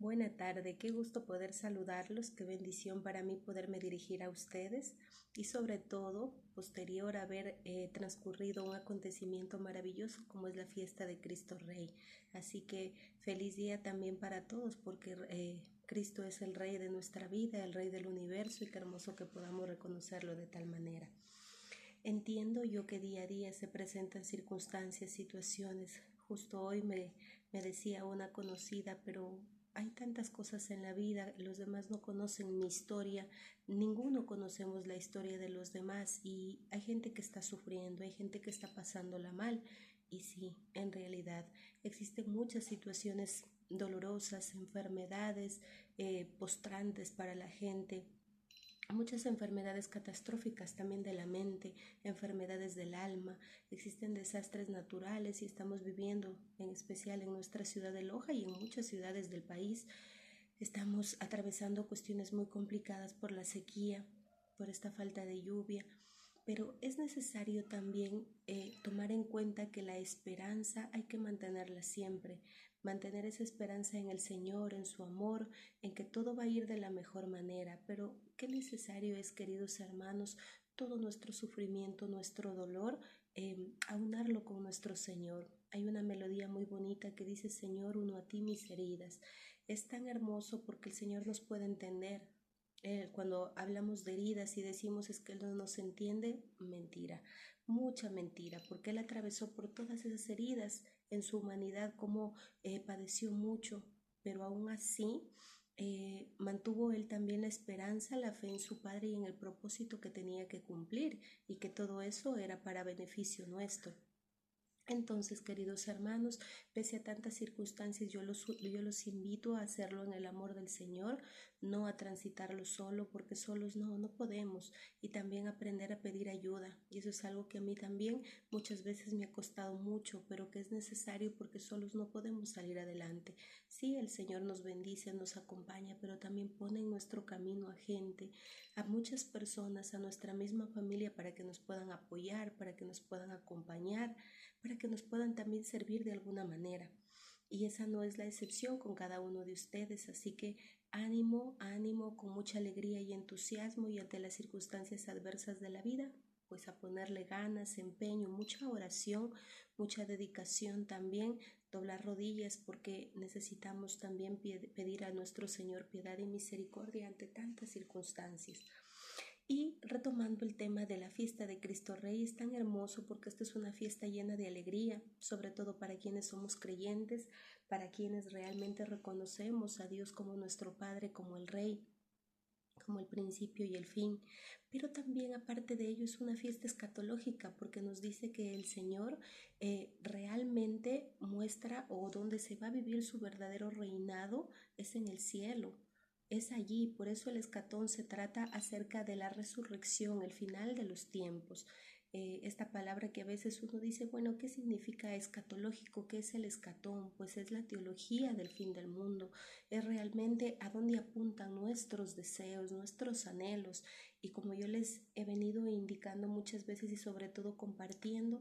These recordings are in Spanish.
Buena tarde, qué gusto poder saludarlos, qué bendición para mí poderme dirigir a ustedes y sobre todo, posterior a haber transcurrido un acontecimiento maravilloso como es la fiesta de Cristo Rey. Así que feliz día también para todos porque Cristo es el Rey de nuestra vida, el Rey del universo y qué hermoso que podamos reconocerlo de tal manera. Entiendo yo que día a día se presentan circunstancias, situaciones. Justo hoy me decía una conocida, pero hay tantas cosas en la vida, los demás no conocen mi historia, ninguno conocemos la historia de los demás y hay gente que está sufriendo, hay gente que está pasándola mal y sí, en realidad existen muchas situaciones dolorosas, enfermedades postrantes para la gente. Muchas enfermedades catastróficas también de la mente, enfermedades del alma, existen desastres naturales y estamos viviendo, en especial en nuestra ciudad de Loja y en muchas ciudades del país, estamos atravesando cuestiones muy complicadas por la sequía, por esta falta de lluvia, pero es necesario también tomar en cuenta que la esperanza hay que mantenerla siempre, mantener esa esperanza en el Señor, en su amor, en que todo va a ir de la mejor manera, pero qué necesario es, queridos hermanos, todo nuestro sufrimiento, nuestro dolor, aunarlo con nuestro Señor. Hay una melodía muy bonita que dice: Señor, uno a ti mis heridas. Es tan hermoso porque el Señor nos puede entender. Cuando hablamos de heridas y decimos es que Él no nos entiende, mentira, mucha mentira, porque Él atravesó por todas esas heridas en su humanidad, como padeció mucho, pero aún así mantuvo Él también la esperanza, la fe en su Padre y en el propósito que tenía que cumplir y que todo eso era para beneficio nuestro. Entonces, queridos hermanos, pese a tantas circunstancias, yo los invito a hacerlo en el amor del Señor, no a transitarlo solo, porque solos no podemos, y también aprender a pedir ayuda. Y eso es algo que a mí también muchas veces me ha costado mucho, pero que es necesario porque solos no podemos salir adelante. Sí, el Señor nos bendice, nos acompaña, pero también pone en nuestro camino a gente, a muchas personas, a nuestra misma familia, para que nos puedan apoyar, para que nos puedan acompañar, para que nos puedan también servir de alguna manera. Y esa no es la excepción con cada uno de ustedes, así que ánimo, ánimo, con mucha alegría y entusiasmo y ante las circunstancias adversas de la vida, pues a ponerle ganas, empeño, mucha oración, mucha dedicación también, doblar rodillas porque necesitamos también pedir a nuestro Señor piedad y misericordia ante tantas circunstancias. Y retomando el tema de la fiesta de Cristo Rey, es tan hermoso porque esta es una fiesta llena de alegría, sobre todo para quienes somos creyentes, para quienes realmente reconocemos a Dios como nuestro Padre, como el Rey, como el principio y el fin. Pero también aparte de ello es una fiesta escatológica porque nos dice que el Señor realmente muestra o donde se va a vivir su verdadero reinado es en el cielo. Es allí, por eso el escatón se trata acerca de la resurrección, el final de los tiempos. Esta palabra que a veces uno dice, bueno, ¿qué significa escatológico? ¿Qué es el escatón? Pues es la teología del fin del mundo, es realmente a dónde apuntan nuestros deseos, nuestros anhelos. Y como yo les he venido indicando muchas veces y sobre todo compartiendo,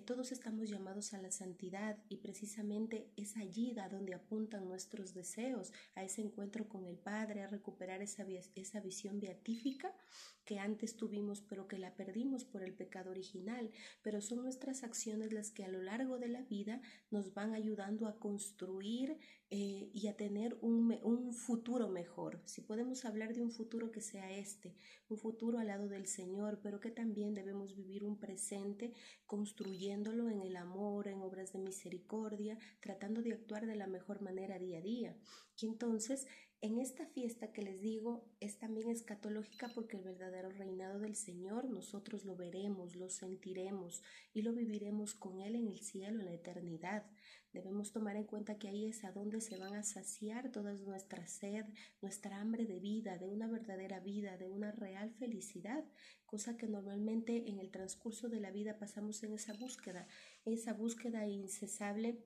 todos estamos llamados a la santidad y precisamente es allí a donde apuntan nuestros deseos, a ese encuentro con el Padre, a recuperar esa visión beatífica que antes tuvimos pero que la perdimos por el pecado original, pero son nuestras acciones las que a lo largo de la vida nos van ayudando a construir y a tener un futuro mejor. Si podemos hablar de un futuro que sea un futuro al lado del Señor, pero que también debemos vivir un presente construyéndolo en el amor, en obras de misericordia, tratando de actuar de la mejor manera día a día. Y entonces, en esta fiesta que les digo, es también escatológica porque el verdadero reinado del Señor nosotros lo veremos, lo sentiremos y lo viviremos con Él en el cielo, en la eternidad. Debemos tomar en cuenta que ahí es a donde se van a saciar toda nuestra sed, nuestra hambre de vida, de una verdadera vida, de una real felicidad, cosa que normalmente en el transcurso de la vida pasamos en esa búsqueda incesable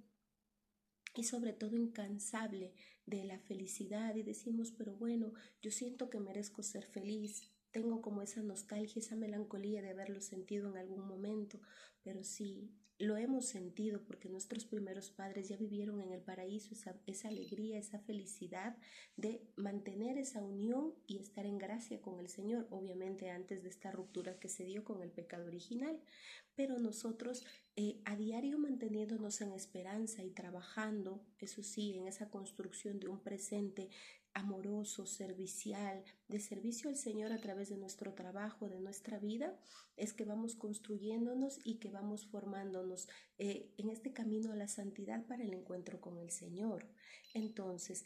y sobre todo incansable de la felicidad y decimos, pero bueno, yo siento que merezco ser feliz, tengo como esa nostalgia, esa melancolía de haberlo sentido en algún momento, pero sí, lo hemos sentido porque nuestros primeros padres ya vivieron en el paraíso esa alegría, esa felicidad de mantener esa unión y estar en gracia con el Señor, obviamente antes de esta ruptura que se dio con el pecado original. Pero nosotros a diario manteniéndonos en esperanza y trabajando, eso sí, en esa construcción de un presente amoroso, servicial, de servicio al Señor a través de nuestro trabajo, de nuestra vida, es que vamos construyéndonos y que vamos formándonos en este camino a la santidad para el encuentro con el Señor. Entonces,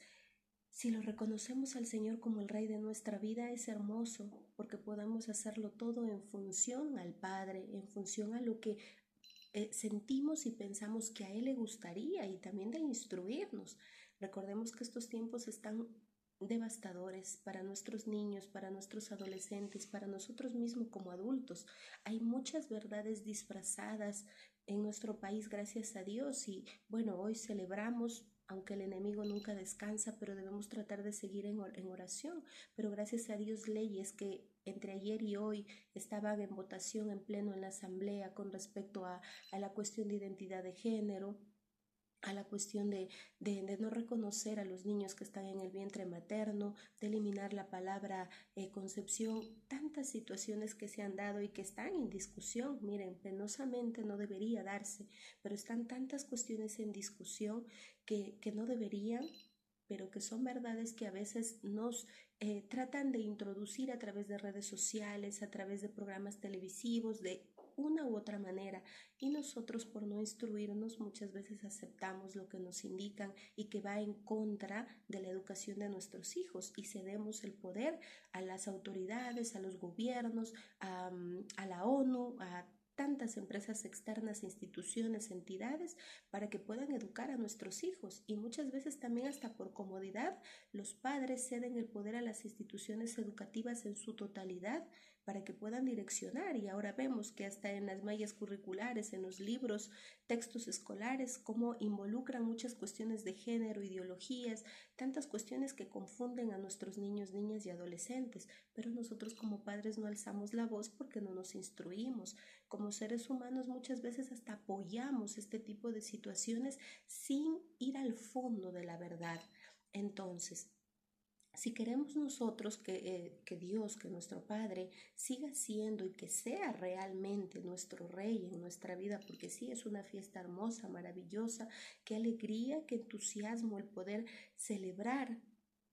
si lo reconocemos al Señor como el Rey de nuestra vida, es hermoso porque podemos hacerlo todo en función al Padre, en función a lo que sentimos y pensamos que a Él le gustaría y también de instruirnos. Recordemos que estos tiempos están devastadores para nuestros niños, para nuestros adolescentes, para nosotros mismos como adultos. Hay muchas verdades disfrazadas en nuestro país, gracias a Dios, y bueno, hoy celebramos, aunque el enemigo nunca descansa, pero debemos tratar de seguir en oración. Pero gracias a Dios, leyes que entre ayer y hoy estaban en votación en pleno en la asamblea con respecto a la cuestión de identidad de género, a la cuestión de no reconocer a los niños que están en el vientre materno, de eliminar la palabra concepción, tantas situaciones que se han dado y que están en discusión. Miren, penosamente no debería darse, pero están tantas cuestiones en discusión que no deberían, pero que son verdades que a veces nos tratan de introducir a través de redes sociales, a través de programas televisivos, de una u otra manera, y nosotros por no instruirnos muchas veces aceptamos lo que nos indican y que va en contra de la educación de nuestros hijos y cedemos el poder a las autoridades, a los gobiernos, a la ONU, a tantas empresas externas, instituciones, entidades, para que puedan educar a nuestros hijos. Y muchas veces también hasta por comodidad, los padres ceden el poder a las instituciones educativas en su totalidad para que puedan direccionar. Y ahora vemos que hasta en las mallas curriculares, en los libros, textos escolares, cómo involucran muchas cuestiones de género, ideologías, tantas cuestiones que confunden a nuestros niños, niñas y adolescentes. Pero nosotros como padres no alzamos la voz porque no nos instruimos. Como seres humanos muchas veces hasta apoyamos este tipo de situaciones sin ir al fondo de la verdad. Entonces, si queremos nosotros que Dios, que nuestro Padre siga siendo y que sea realmente nuestro Rey en nuestra vida, porque sí es una fiesta hermosa, maravillosa, qué alegría, qué entusiasmo el poder celebrar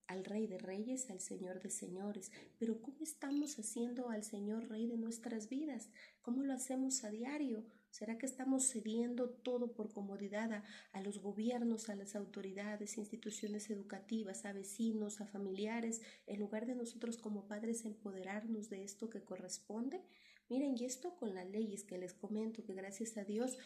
al Rey de Reyes, al Señor de Señores. Pero ¿cómo estamos haciendo al Señor Rey de nuestras vidas? ¿Cómo lo hacemos a diario? ¿Será que estamos cediendo todo por comodidad a los gobiernos, a las autoridades, instituciones educativas, a vecinos, a familiares, en lugar de nosotros como padres empoderarnos de esto que corresponde? Miren, y esto con las leyes que les comento, que gracias a Dios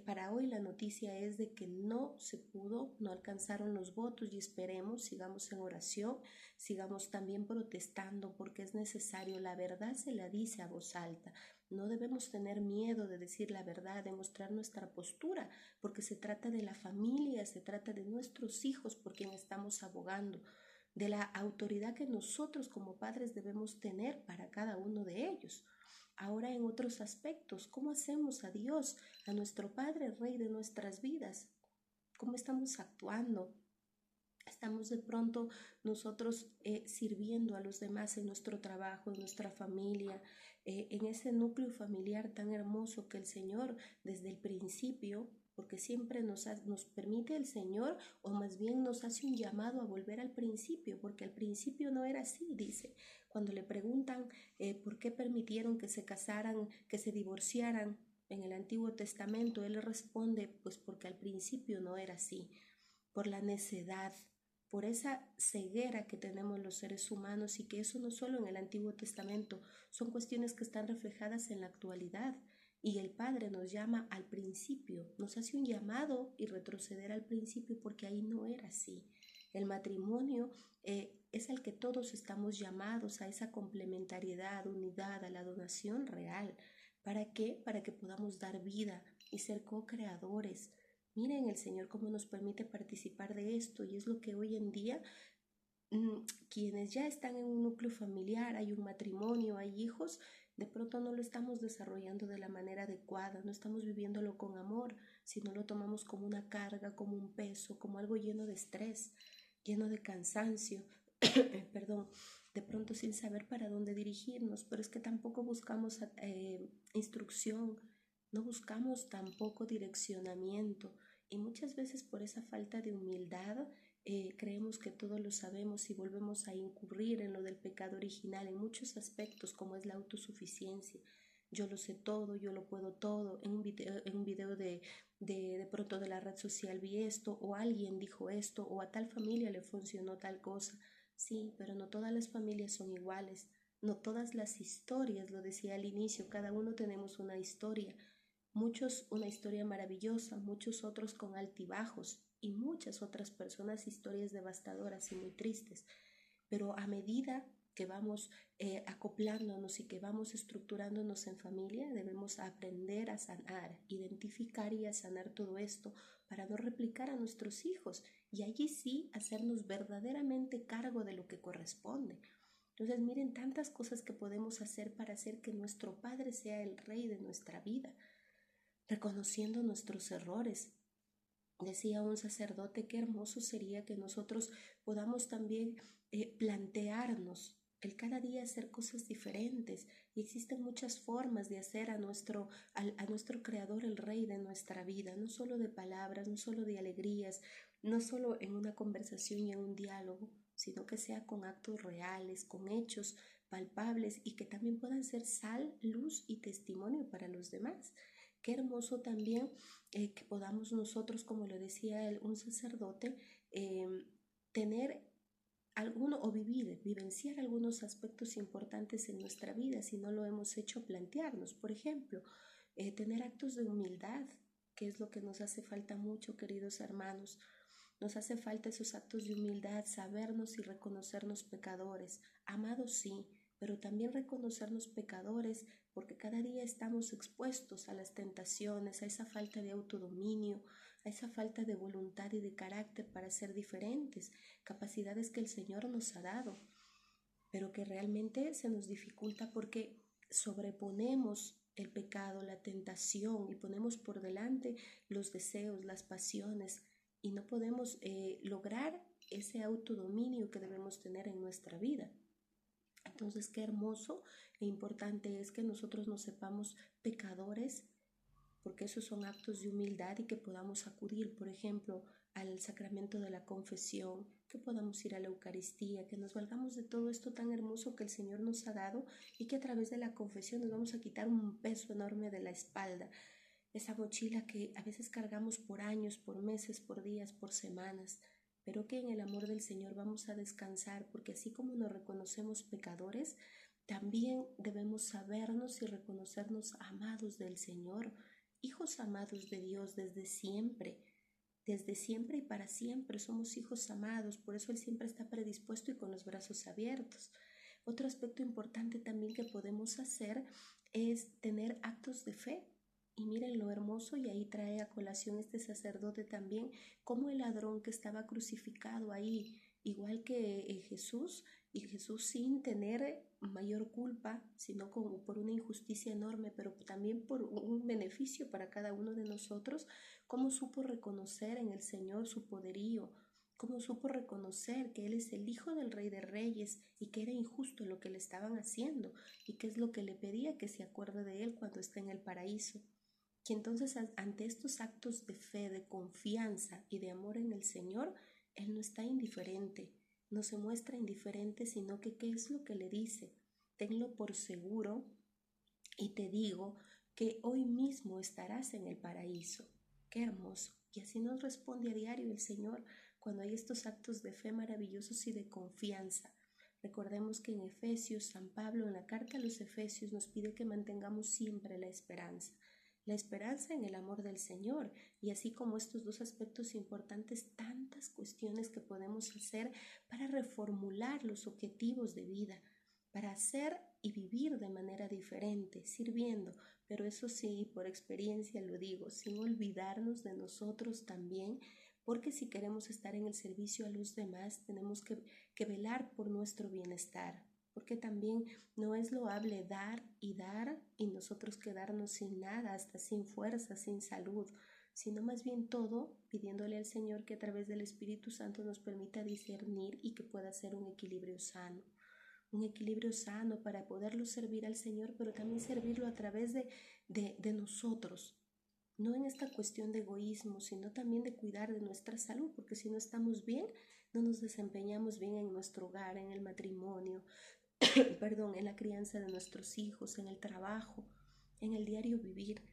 para hoy la noticia es de que no se pudo, no alcanzaron los votos y esperemos, sigamos en oración, sigamos también protestando porque es necesario, la verdad se la dice a voz alta. No debemos tener miedo de decir la verdad, de mostrar nuestra postura, porque se trata de la familia, se trata de nuestros hijos por quien estamos abogando, de la autoridad que nosotros como padres debemos tener para cada uno de ellos. Ahora en otros aspectos, ¿cómo hacemos a Dios, a nuestro Padre, Rey de nuestras vidas? ¿Cómo estamos actuando? Estamos de pronto nosotros sirviendo a los demás en nuestro trabajo, en nuestra familia, en ese núcleo familiar tan hermoso que el Señor desde el principio, porque siempre nos permite el Señor, o más bien nos hace un llamado a volver al principio, porque al principio no era así, dice. Cuando le preguntan por qué permitieron que se casaran, que se divorciaran en el Antiguo Testamento, Él responde, pues porque al principio no era así, por la necedad, por esa ceguera que tenemos los seres humanos, y que eso no solo en el Antiguo Testamento, son cuestiones que están reflejadas en la actualidad. Y el Padre nos llama al principio, nos hace un llamado y retroceder al principio porque ahí no era así. El matrimonio es al que todos estamos llamados, a esa complementariedad, unidad, a la donación real. ¿Para qué? Para que podamos dar vida y ser co-creadores. Miren el Señor cómo nos permite participar de esto, y es lo que hoy en día quienes ya están en un núcleo familiar, hay un matrimonio, hay hijos, De pronto no lo estamos desarrollando de la manera adecuada, no estamos viviéndolo con amor, sino lo tomamos como una carga, como un peso, como algo lleno de estrés, lleno de cansancio, perdón, de pronto sin saber para dónde dirigirnos, pero es que tampoco buscamos instrucción, no buscamos tampoco direccionamiento y muchas veces por esa falta de humildad creemos que todo lo sabemos y volvemos a incurrir en lo del pecado original en muchos aspectos como es la autosuficiencia. Yo lo sé todo, yo lo puedo todo. En un video de pronto de la red social vi esto o alguien dijo esto o a tal familia le funcionó tal cosa. Sí, pero no todas las familias son iguales. No todas las historias, lo decía al inicio, cada uno tenemos una historia. Muchos una historia maravillosa, muchos otros con altibajos y muchas otras personas historias devastadoras y muy tristes. Pero a medida que vamos acoplándonos y que vamos estructurándonos en familia, debemos aprender a sanar, identificar y a sanar todo esto para no replicar a nuestros hijos y allí sí hacernos verdaderamente cargo de lo que corresponde. Entonces miren tantas cosas que podemos hacer para hacer que nuestro Padre sea el Rey de nuestra vida, reconociendo nuestros errores. Decía un sacerdote, qué hermoso sería que nosotros podamos también plantearnos el cada día hacer cosas diferentes y existen muchas formas de hacer a nuestro creador el rey de nuestra vida, no solo de palabras, no solo de alegrías, no solo en una conversación y en un diálogo, sino que sea con actos reales, con hechos palpables y que también puedan ser sal, luz y testimonio para los demás. Qué hermoso también que podamos nosotros, como lo decía un sacerdote, eh, tener alguno o vivenciar algunos aspectos importantes en nuestra vida si no lo hemos hecho plantearnos. Por ejemplo, tener actos de humildad, que es lo que nos hace falta mucho, queridos hermanos. Nos hace falta esos actos de humildad, sabernos y reconocernos pecadores. Amados sí, pero también reconocernos pecadores porque cada día estamos expuestos a las tentaciones, a esa falta de autodominio, a esa falta de voluntad y de carácter para ser diferentes, capacidades que el Señor nos ha dado, pero que realmente se nos dificulta porque sobreponemos el pecado, la tentación y ponemos por delante los deseos, las pasiones y no podemos lograr ese autodominio que debemos tener en nuestra vida. Entonces, qué hermoso e importante es que nosotros nos sepamos pecadores, porque esos son actos de humildad y que podamos acudir, por ejemplo, al sacramento de la confesión, que podamos ir a la Eucaristía, que nos valgamos de todo esto tan hermoso que el Señor nos ha dado y que a través de la confesión nos vamos a quitar un peso enorme de la espalda, esa mochila que a veces cargamos por años, por meses, por días, por semanas, pero que en el amor del Señor vamos a descansar, porque así como nos reconocemos pecadores, también debemos sabernos y reconocernos amados del Señor, hijos amados de Dios desde siempre y para siempre somos hijos amados, por eso Él siempre está predispuesto y con los brazos abiertos. Otro aspecto importante también que podemos hacer es tener actos de fe. Y miren lo hermoso, y ahí trae a colación este sacerdote también, como el ladrón que estaba crucificado ahí, igual que Jesús, y Jesús sin tener mayor culpa, sino como por una injusticia enorme, pero también por un beneficio para cada uno de nosotros, cómo supo reconocer en el Señor su poderío, cómo supo reconocer que Él es el Hijo del Rey de Reyes y que era injusto lo que le estaban haciendo y que es lo que le pedía que se acuerde de Él cuando está en el paraíso. Y entonces ante estos actos de fe, de confianza y de amor en el Señor, Él no está indiferente, no se muestra indiferente, sino que ¿qué es lo que le dice? Tenlo por seguro y te digo que hoy mismo estarás en el paraíso. Qué hermoso. Y así nos responde a diario el Señor cuando hay estos actos de fe maravillosos y de confianza. Recordemos que en Efesios, San Pablo en la carta a los Efesios nos pide que mantengamos siempre la esperanza en el amor del Señor, y así como estos dos aspectos importantes, tantas cuestiones que podemos hacer para reformular los objetivos de vida, para hacer y vivir de manera diferente, sirviendo, pero eso sí, por experiencia lo digo, sin olvidarnos de nosotros también, porque si queremos estar en el servicio a los demás, tenemos que velar por nuestro bienestar, porque también no es loable dar y nosotros quedarnos sin nada, hasta sin fuerza, sin salud, sino más bien todo pidiéndole al Señor que a través del Espíritu Santo nos permita discernir y que pueda ser un equilibrio sano para poderlo servir al Señor, pero también servirlo a través de nosotros, no en esta cuestión de egoísmo, sino también de cuidar de nuestra salud, porque si no estamos bien, no nos desempeñamos bien en nuestro hogar, en el matrimonio, perdón, en la crianza de nuestros hijos, en el trabajo, en el diario vivir,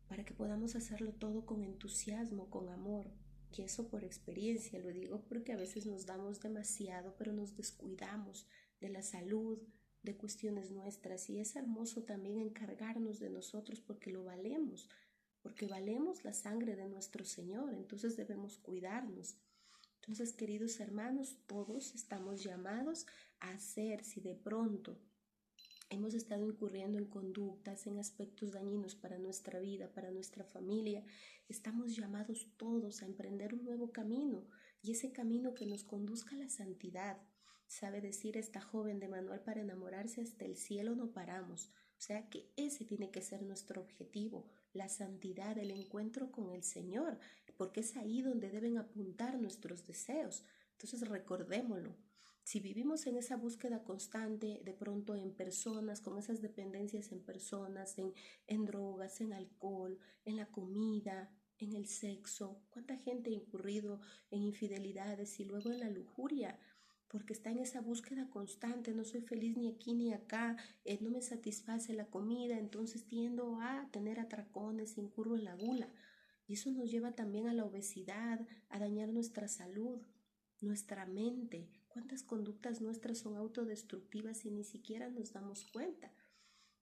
para que podamos hacerlo todo con entusiasmo, con amor. Y eso por experiencia, lo digo porque a veces nos damos demasiado, pero nos descuidamos de la salud, de cuestiones nuestras. Y es hermoso también encargarnos de nosotros porque valemos la sangre de nuestro Señor, entonces debemos cuidarnos. Entonces, queridos hermanos, todos estamos llamados a hacer, si de pronto hemos estado incurriendo en conductas, en aspectos dañinos para nuestra vida, para nuestra familia, estamos llamados todos a emprender un nuevo camino, y ese camino que nos conduzca a la santidad. Sabe decir esta joven de Manuel, para enamorarse hasta el cielo no paramos. O sea que ese tiene que ser nuestro objetivo, la santidad, el encuentro con el Señor, porque es ahí donde deben apuntar nuestros deseos. Entonces recordémoslo. Si vivimos en esa búsqueda constante, de pronto en personas, con esas dependencias en personas, en drogas, en alcohol, en la comida, en el sexo, ¿cuánta gente ha incurrido en infidelidades y luego en la lujuria? Porque está en esa búsqueda constante, no soy feliz ni aquí ni acá, no me satisface la comida, entonces tiendo a tener atracones, incurro en la gula. Y eso nos lleva también a la obesidad, a dañar nuestra salud, nuestra mente. ¿Cuántas conductas nuestras son autodestructivas y ni siquiera nos damos cuenta?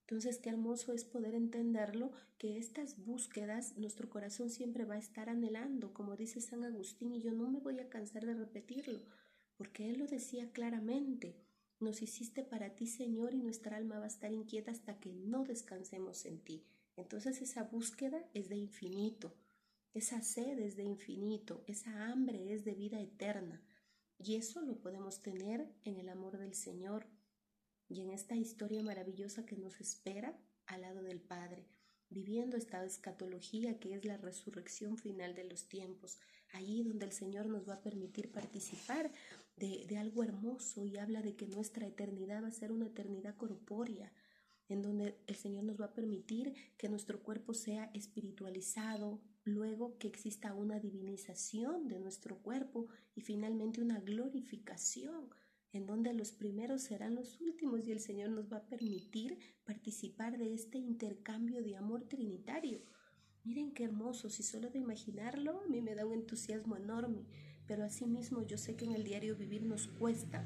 Entonces, qué hermoso es poder entenderlo, que estas búsquedas nuestro corazón siempre va a estar anhelando, como dice San Agustín, y yo no me voy a cansar de repetirlo, porque él lo decía claramente: nos hiciste para ti, Señor, y nuestra alma va a estar inquieta hasta que no descansemos en ti. Entonces esa búsqueda es de infinito, esa sed es de infinito, esa hambre es de vida eterna, y eso lo podemos tener en el amor del Señor y en esta historia maravillosa que nos espera al lado del Padre, viviendo esta escatología que es la resurrección final de los tiempos, ahí donde el Señor nos va a permitir participar de algo hermoso, y habla de que nuestra eternidad va a ser una eternidad corpórea, en donde el Señor nos va a permitir que nuestro cuerpo sea espiritualizado, luego que exista una divinización de nuestro cuerpo y finalmente una glorificación, en donde los primeros serán los últimos, y el Señor nos va a permitir participar de este intercambio de amor trinitario. Miren qué hermoso, si solo de imaginarlo a mí me da un entusiasmo enorme, pero asimismo yo sé que en el diario vivir nos cuesta.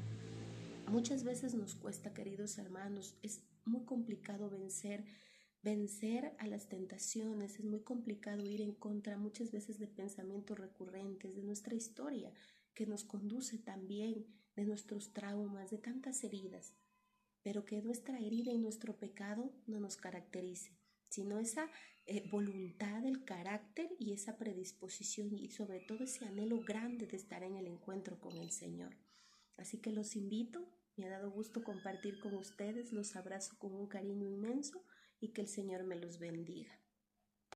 Muchas veces nos cuesta, queridos hermanos, es muy complicado vencer a las tentaciones, es muy complicado ir en contra muchas veces de pensamientos recurrentes, de nuestra historia, que nos conduce también, de nuestros traumas, de tantas heridas, pero que nuestra herida y nuestro pecado no nos caracterice, sino esa voluntad, el carácter y esa predisposición, y sobre todo ese anhelo grande de estar en el encuentro con el Señor. Así que los invito, me ha dado gusto compartir con ustedes, los abrazo con un cariño inmenso y que el Señor me los bendiga.